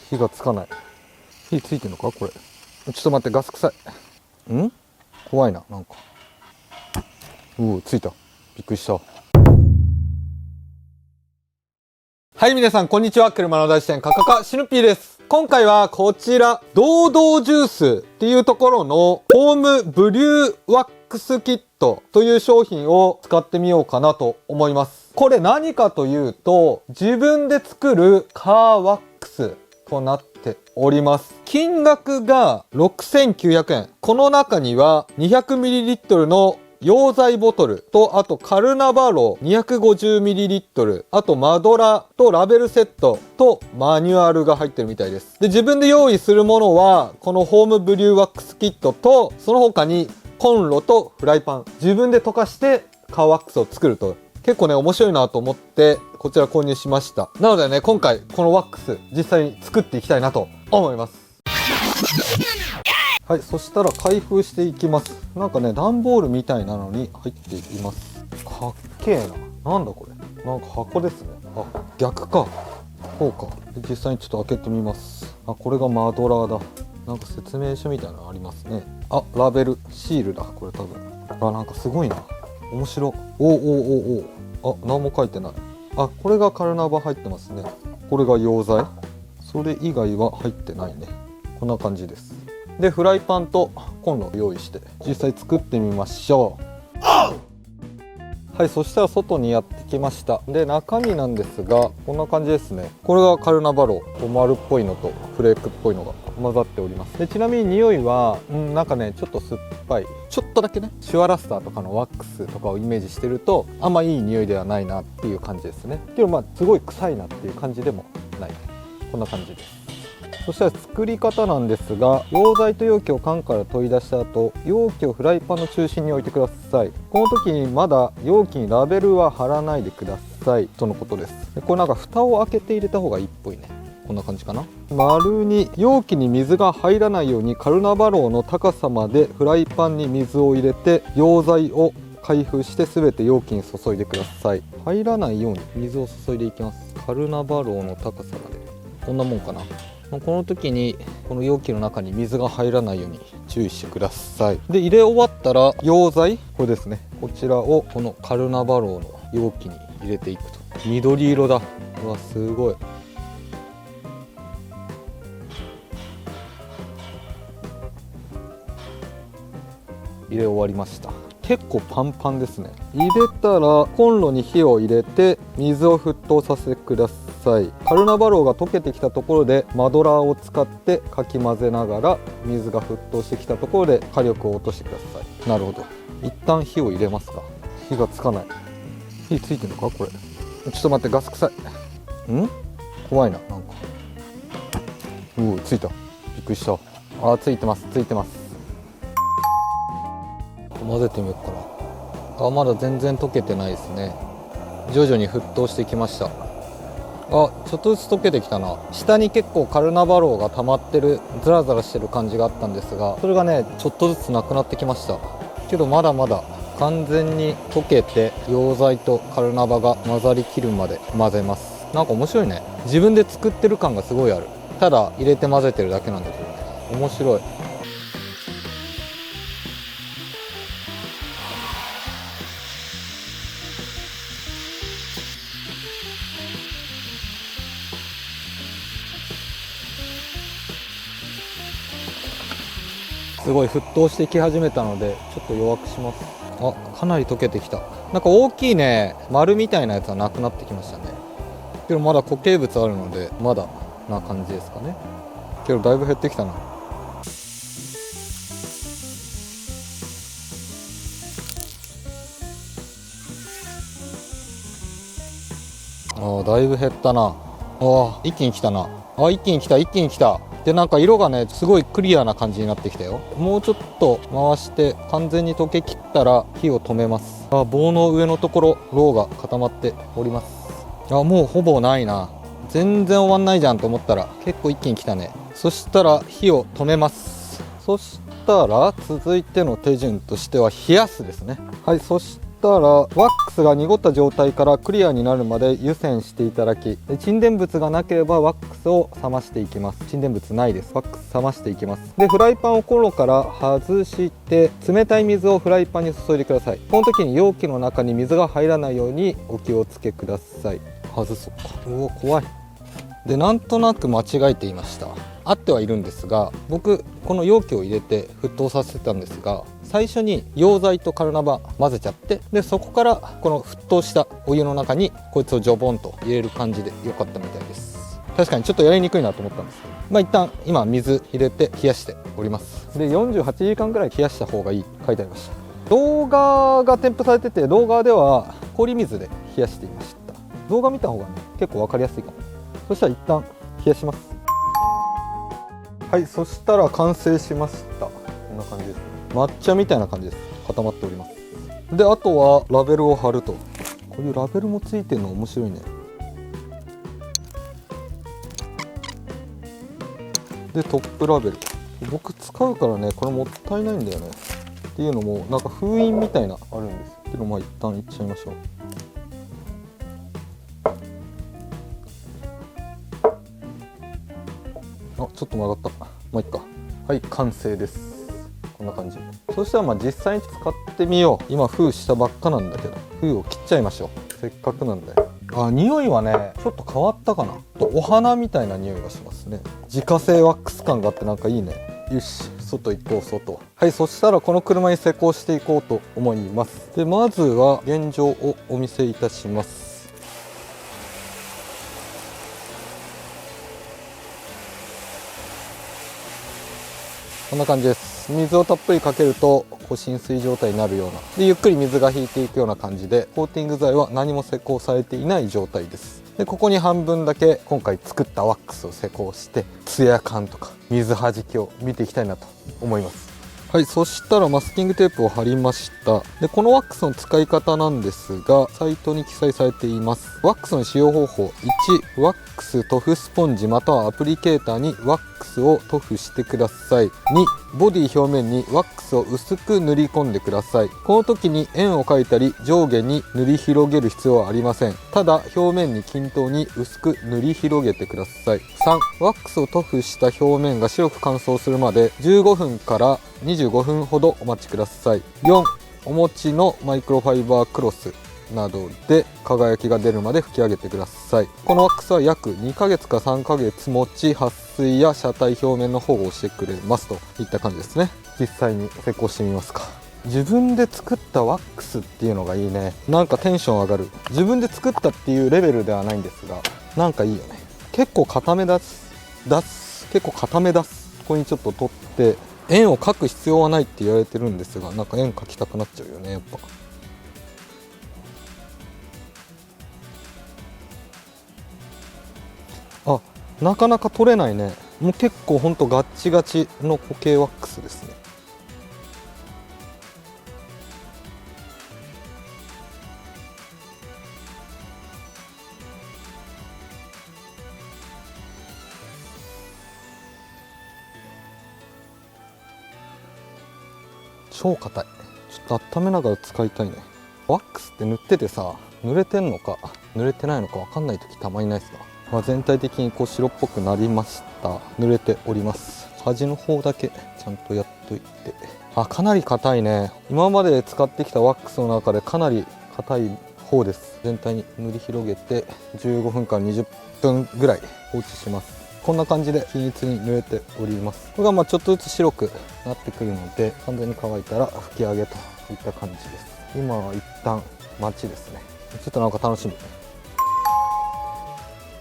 火がつかない。火ついてんのかこれ。ちょっと待って、ガス臭い。怖いな、なんか。ついた。びっくりした。はい、皆さん、こんにちは。車の大師店、カカカシヌピーです。今回はこちら、ドードージュースっていうところの、ホームブリューワックスキットという商品を使ってみようかなと思います。これ何かというと、自分で作るカーワックスとなっております。金額が6900円。この中には 200ml の溶剤ボトルと、あとカルナバロー 250ml、あとマドラとラベルセットとマニュアルが入ってるみたいです。で、自分で用意するものは、このホームブリューワックスキットと、その他にコンロとフライパン。自分で溶かしてカーワックスを作ると。結構ね、面白いなと思って、こちら購入しました。なのでね、今回このワックス、実際に作っていきたいなと思います。はい、そしたら開封していきます。なんかね、段ボールみたいなのに入っています。かっけえな。なんだこれ。なんか箱ですね。あ、逆か。こうか。実際にちょっと開けてみます。あ、これがマドラーだ。なんか説明書みたいなのありますね。あ、ラベル、シールだ。これ多分。あ、なんかすごいな。面白。あ、何も書いてない。あ、これがカルナバ入ってますね。これが溶剤。それ以外は入ってないね。こんな感じです。で、フライパンとコンロを用意して実際作ってみましょう。はい、そしたら外にやってきました。で、中身なんですがこんな感じですね。これがカルナバロー、丸っぽいのとフレークっぽいのが混ざっております。で、ちなみに匂いはなんかね、ちょっと酸っぱい、ちょっとだけね、シュワラスターとかのワックスとかをイメージしてるとあんまいい匂いではないなっていう感じですね。けどまあすごい臭いなっていう感じでもない。こんな感じです。そしたら作り方なんですが、溶剤と容器を缶から取り出した後、容器をフライパンの中心に置いてください。この時にまだ容器にラベルは貼らないでくださいとのことです。で、これなんか蓋を開けて入れた方がいいっぽいね。こんな感じかな。丸に容器に水が入らないようにカルナバローの高さまでフライパンに水を入れて溶剤を開封して全て容器に注いでください。入らないように水を注いでいきます。カルナバローの高さまで。こんなもんかな。この時にこの容器の中に水が入らないように注意してください。で、入れ終わったら溶剤、これですね、こちらをこのカルナバローの容器に入れていくと。緑色だ。うわ、すごい。入れ終わりました。結構パンパンですね。入れたらコンロに火を入れて水を沸騰させてください。カルナバローが溶けてきたところでマドラーを使ってかき混ぜながら、水が沸騰してきたところで火力を落としてください。なるほど。一旦火を入れますか。火がつかない。火ついてるのかこれ。ちょっと待って、ガス臭い。怖いな、なんか。ついた。びっくりした。あ、ついてます、ついてます。混ぜてみようかな。あ、まだ全然溶けてないですね。徐々に沸騰してきました。あ、ちょっとずつ溶けてきたな。下に結構カルナバローが溜まってる、ザラザラしてる感じがあったんですが、それがね、ちょっとずつなくなってきました。けどまだまだ完全に溶けて、溶剤とカルナバが混ざりきるまで混ぜます。なんか面白いね。自分で作ってる感がすごいある。ただ入れて混ぜてるだけなんだけどね、面白い。すごい沸騰してき始めたのでちょっと弱くします。あ、かなり溶けてきた。なんか大きいね、丸みたいなやつはなくなってきましたね。けどまだ固形物あるのでまだな感じですかね。けどだいぶ減ってきたな。あ、だいぶ減ったな。あ、一気に来たな。あ、一気に来た、一気に来た。で、なんか色がね、すごいクリアな感じになってきたよ。もうちょっと回して完全に溶けきったら火を止めます。あ、棒の上のところろうが固まっております。あ、もうほぼないな。全然終わんないじゃんと思ったら結構一気に来たね。そしたら火を止めます。そしたら続いての手順としては冷やすですね。はい、そしたしたらワックスが濁った状態からクリアになるまで湯煎していただき、沈殿物がなければワックスを冷ましていきます。沈殿物ないです。ワックス冷ましていきます。でフライパンをコンロから外して冷たい水をフライパンに注いでください。この時に容器の中に水が入らないようにお気をつけください。外そうか。うお怖い。でなんとなく間違えていました。合ってはいるんですが、僕この容器を入れて沸騰させたんですが、最初に溶剤とカルナバ混ぜちゃって、でそこからこの沸騰したお湯の中にこいつをジョボンと入れる感じで良かったみたいです。確かにちょっとやりにくいなと思ったんですけど、一旦今水入れて冷やしております。で48時間ぐらい冷やした方がいい書いてありました。動画が添付されてて、動画では氷水で冷やしていました。動画見た方がね結構分かりやすいかも。そしたら一旦冷やします。はい、そしたら完成しました。こんな感じですね。抹茶みたいな感じです。固まっております。であとはラベルを貼ると、こういうラベルもついてるの面白いね。でトップラベル、僕使うからねこれもったいないんだよね。っていうのもなんか封印みたいなあるんですけど、一旦いっちゃいましょう。あ、ちょっと曲がった。いっか。はい、完成です。こんな感じ。そしたら実際に使ってみよう。今封したばっかなんだけど、封を切っちゃいましょう。せっかくなんで。あ、匂いはねちょっと変わったかな。お花みたいな匂いがしますね。自家製ワックス感があってなんかいいね。よし、外行こう。外。はい、そしたらこの車に施工していこうと思います。でまずは現状をお見せいたします。こんな感じです。水をたっぷりかけると浸水状態になるようなで、ゆっくり水が引いていくような感じで、コーティング剤は何も施工されていない状態です。でここに半分だけ今回作ったワックスを施工して、ツヤ感とか水はじきを見ていきたいなと思います。はい、そしたらマスキングテープを貼りました。でこのワックスの使い方なんですが、サイトに記載されています。ワックスの使用方法。1、ワックス塗布スポンジまたはアプリケーターにワックスを塗布してください。2、ボディ表面にワックスを薄く塗り込んでください。この時に円を描いたり上下に塗り広げる必要はありません。ただ表面に均等に薄く塗り広げてください。3、ワックスを塗布した表面が白く乾燥するまで15分から25分ほどお待ちください。4、お持ちのマイクロファイバークロスなどで輝きが出るまで拭き上げてください。このワックスは約2ヶ月か3ヶ月持ち、撥水や車体表面の保護をしてくれますといった感じですね。実際に施工してみますか。自分で作ったワックスっていうのがいいね。なんかテンション上がる。自分で作ったっていうレベルではないんですが、なんかいいよね。結構固め出す。結構固め出す。ここにちょっと取って円を描く必要はないって言われてるんですが、なんか円描きたくなっちゃうよね、やっぱ。あ、なかなか取れないね。もう結構ほんとガッチガチの固形ワックスですね。超硬い。ちょっと温めながら使いたいね。ワックスって塗っててさ、濡れてんのか濡れてないのか分かんない時たまにないですか。全体的にこう白っぽくなりました。濡れております。端の方だけちゃんとやっといて。かなり硬いね。今まで使ってきたワックスの中でかなり硬い方です。全体に塗り広げて15分から20分ぐらい放置します。こんな感じで均一に塗れております。これがちょっとずつ白くなってくるので、完全に乾いたら拭き上げといった感じです。今は一旦待ちですね。ちょっとなんか楽しみ。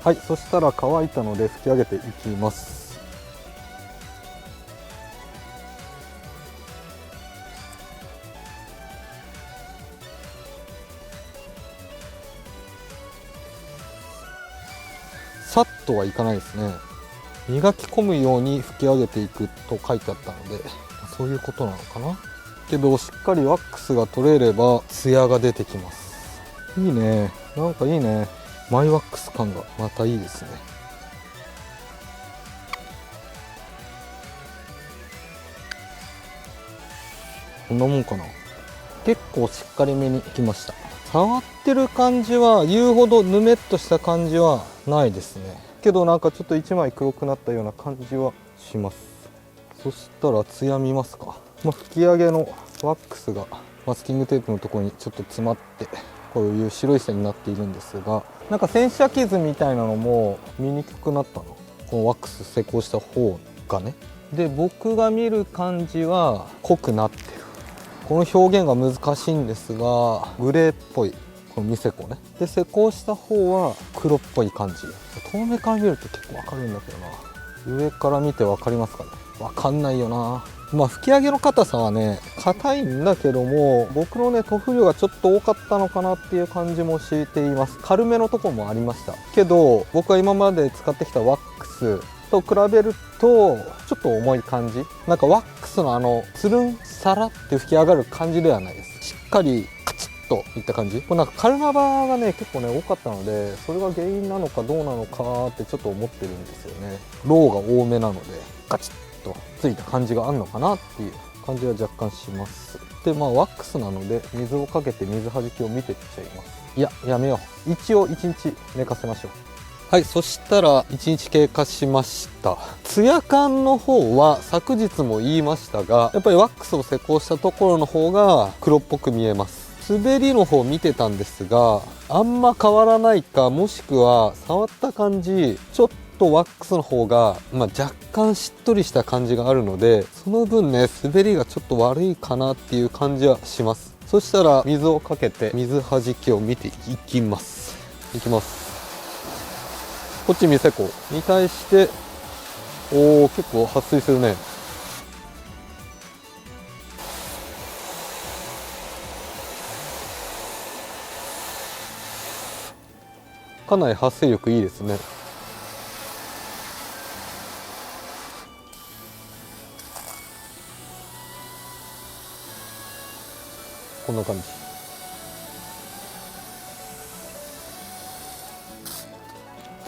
はい、そしたら乾いたので拭き上げていきます。さっとはいかないですね。磨き込むように拭き上げていくと書いてあったので、そういうことなのかな。けどしっかりワックスが取れればツヤが出てきます。いいね、なんかいいね。マイワックス感がまたいいですね。こんなもんかな。結構しっかりめにいきました。触ってる感じは言うほどぬめっとした感じはないですね。けどなんかちょっと1枚黒くなったような感じはします。そしたらツヤ見ますか。吹き上げのワックスがマスキングテープのところにちょっと詰まってこういう白い線になっているんですが、なんか洗車傷みたいなのも見にくくなったの、このワックス施工した方がね。で僕が見る感じは濃くなってる。この表現が難しいんですがグレーっぽい、このミセコね。で施工した方は黒っぽい感じ。遠目から見ると結構わかるんだけどな。上から見てわかりますかね。わかんないよな。吹き上げの硬さはね硬いんだけども、僕のね塗布量がちょっと多かったのかなっていう感じもしています。軽めのところもありましたけど、僕が今まで使ってきたワックスと比べるとちょっと重い感じ。なんかワックスのつるんさらって吹き上がる感じではないです。しっかりカチッといった感じ。なんかカルナバがね結構ね多かったので、それが原因なのかどうなのかってちょっと思ってるんですよね。ローが多めなのでガチッとついた感じがあるのかなっていう感じは若干します。でワックスなので水をかけて水はじきを見てっちゃいます。いややめよう、一応1日寝かせましょう。はい、そしたら1日経過しました。ツヤ感の方は昨日も言いましたが、やっぱりワックスを施工したところの方が黒っぽく見えます。滑りの方見てたんですがあんま変わらないか、もしくは触った感じちょっとワックスの方が、若干しっとりした感じがあるので、その分ね滑りがちょっと悪いかなっていう感じはします。そしたら水をかけて水はじきを見ていきます。こっちミセコに対して結構撥水するね。かなり撥水力いいですね。こんな感じ。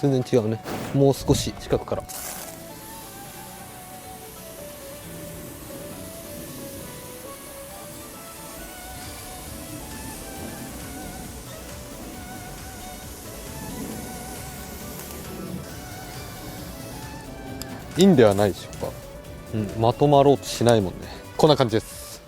全然違うね。もう少し近くから。いいんではないでしょうか。まとまろうとしないもんね。こんな感じです。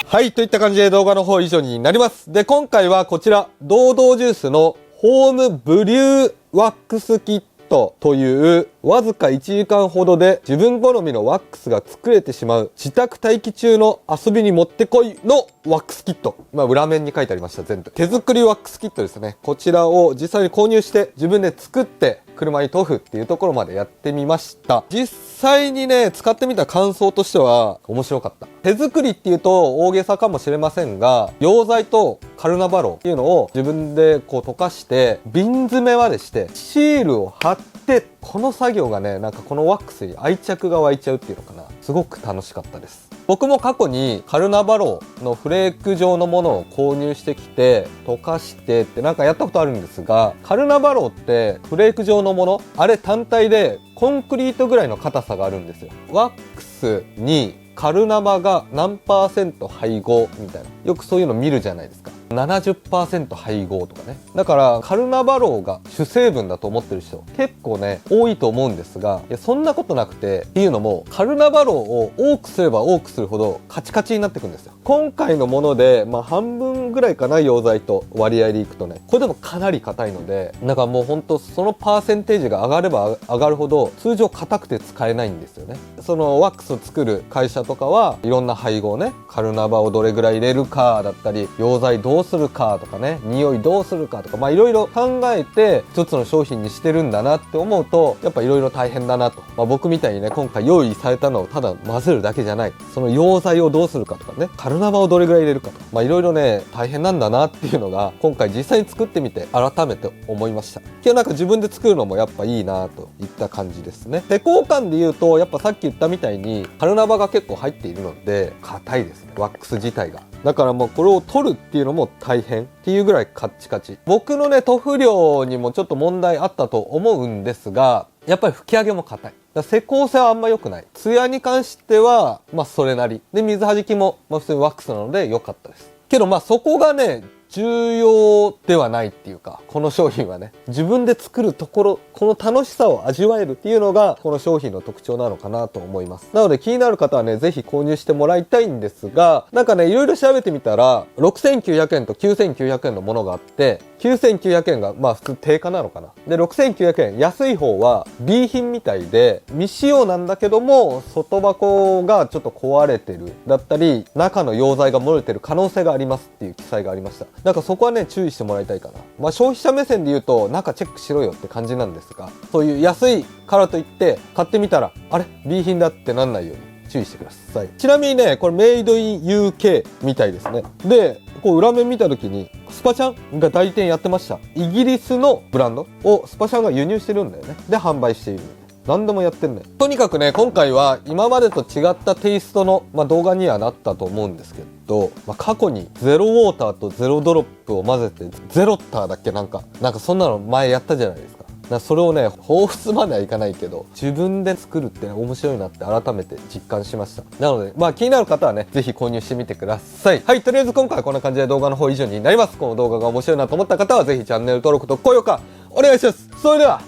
はい、といった感じで動画の方以上になります。で、今回はこちら、ドードージュースのホームブリューワックスキットというわずか1時間ほどで自分好みのワックスが作れてしまう自宅待機中の遊びにもってこいのワックスキット。裏面に書いてありました。全部手作りワックスキットですね。こちらを実際に購入して自分で作って車に塗布っていうところまでやってみました。実際にね使ってみた感想としては面白かった。手作りっていうと大げさかもしれませんが、溶剤とカルナバローっていうのを自分で溶かして瓶詰めまでしてシールを貼って、この作業がねなんかこのワックスに愛着が湧いちゃうっていうのかな。すごく楽しかったです。僕も過去にカルナバローのフレーク状のものを購入してきて溶かしてってなんかやったことあるんですが、カルナバローってフレーク状のもの、あれ単体でコンクリートぐらいの硬さがあるんですよ。ワックスにカルナバが何%配合みたいな、よくそういうの見るじゃないですか。70% 配合とかね。だからカルナバローが主成分だと思ってる人結構ね多いと思うんですが、いやそんなことなくて、っていうのもカルナバローを多くすれば多くするほどカチカチになってくるんですよ。今回のもので半分ぐらいかな、溶剤と割合でいくとね。これでもかなり硬いので、だからもうほんとそのパーセンテージが上がれば上がるほど通常硬くて使えないんですよね。そのワックスを作る会社とかはいろんな配合ね、カルナバをどれぐらい入れるかだったり、溶剤どうするかとかね、匂いどうするかとかいろいろ考えて一つの商品にしてるんだなって思うと、やっぱいろいろ大変だなと。僕みたいにね今回用意されたのをただ混ぜるだけじゃない、その溶剤をどうするかとかね、カルナバをどれぐらい入れるかとかいろいろね大変なんだなっていうのが今回実際に作ってみて改めて思いました。今日なんか自分で作るのもやっぱいいなといった感じですね。施工感で言うとやっぱさっき言ったみたいにカルナバが結構入っているので硬いですね、ワックス自体が。だからもうこれを取るっていうのも大変っていうぐらいカッチカチ。僕のね塗布量にもちょっと問題あったと思うんですが、やっぱり吹き上げも硬い。だから施工性はあんま良くない。ツヤに関しては、まあそれなり。で、水弾きも、まあ普通にワックスなので良かったです。けどまあそこがね、重要ではないっていうか、この商品はね、自分で作るところ、この楽しさを味わえるっていうのが、この商品の特徴なのかなと思います。なので気になる方はね、ぜひ購入してもらいたいんですが、なんかね、いろいろ調べてみたら、6900円と9900円のものがあって、9900円がまあ普通定価なのかな。で、6900円、安い方は B 品みたいで、未使用なんだけども、外箱がちょっと壊れてる。だったり、中の溶剤が漏れてる可能性がありますっていう記載がありました。なんかそこはね、注意してもらいたいかな。まあ消費者目線で言うと、中チェックしろよって感じなんですが、そういう安いからといって、買ってみたら、あれ ?B 品だってなんないように。注意してください。ちなみにね、これメイドイン UK みたいですね。で、こう裏面見た時に、スパチャンが代店やってました。イギリスのブランドをスパチャンが輸入してるんだよね。で、販売している。何でもやってんね。とにかくね、今回は今までと違ったテイストの、動画にはなったと思うんですけど、過去にゼロウォーターとゼロドロップを混ぜて、ゼロッターだっけなんかそんなの前やったじゃないですか。それをね、放出まではいかないけど、自分で作るって面白いなって改めて実感しました。なので、気になる方はね、ぜひ購入してみてください。はい、とりあえず今回はこんな感じで動画の方以上になります。この動画が面白いなと思った方は、ぜひチャンネル登録と高評価お願いします。それでは、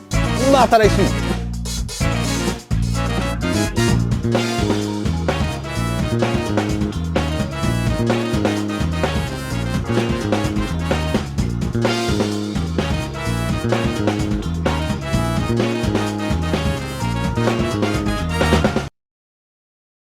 また来週